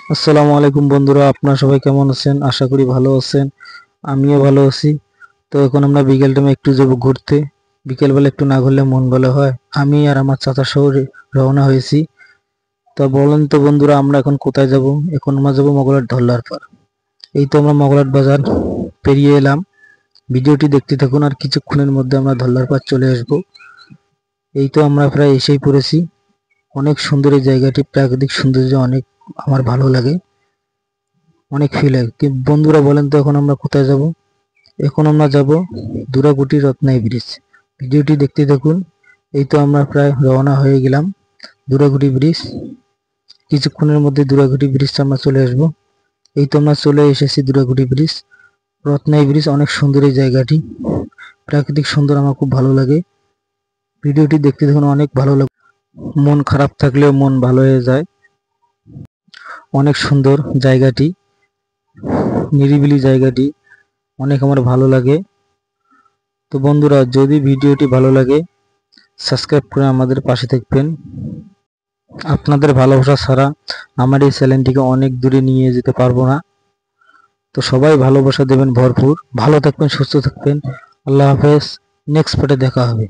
আসসালামু আলাইকুম বন্ধুরা, আপনারা সবাই কেমন আছেন? আশা করি ভালো আছেন। আমিও ভালো আছি। তো এখন আমরা বিকেল টাইমে একটু যাবো ঘুরতে। বিকেলবেলা একটু না ঘুরলে মন ভালো হয়। আমি আর আমার চাচা শহরে রওনা হয়েছি। তো বলেন তো বন্ধুরা, আমরা এখন কোথায় যাব? এখন আমরা যাবো মগলাট ধল্লার পার। এই তো আমরা মগলাট বাজার পেরিয়ে এলাম। ভিডিওটি দেখতে থাকুন, আর কিছুক্ষণের মধ্যে আমরা ধল্লার পার চলে আসব। এই তো আমরা প্রায় এসেই পড়েছি। অনেক সুন্দর এই জায়গাটি, প্রাকৃতিক সৌন্দর্য অনেক আমার ভালো লাগে, অনেক ফিল হয়। বন্ধুরা বলেন তো এখন আমরা কোথায় যাব? এখন আমরা যাব দুরাকুটি রত্নাই ব্রিজ। ভিডিওটি দেখতে থাকুন। এই তো আমরা প্রায় রওনা হয়ে গেলাম দুরাকুটি ব্রিজ। কিছুক্ষণের মধ্যে দুরাকুটি ব্রিজ আমরা চলে আসব। এই তো আমরা চলে এসেছি দুরাকুটি ব্রিজ। রত্নাই ব্রিজ অনেক সুন্দর এই জায়গাটি, প্রাকৃতিক সুন্দর, আমার খুব ভালো লাগে। ভিডিওটি দেখতে দেখুন, অনেক ভালো লাগে। মন খারাপ থাকলেও মন ভালো হয়ে যায়। অনেক সুন্দর জায়গাটি, নিরিবিলি জায়গাটি অনেক আমার ভালো লাগে। তো বন্ধুরা, যদি ভিডিওটি ভালো লাগে সাবস্ক্রাইব করে আমাদের পাশে থাকবেন। আপনাদের ভালোবাসা ছাড়া আমার এই চ্যানেলটিকে অনেক দূরে নিয়ে যেতে পারবো না। তো সবাই ভালোবাসা দেবেন ভরপুর। ভালো থাকবেন, সুস্থ থাকবেন। আল্লাহ হাফেজ। নেক্সট পার্টে দেখা হবে।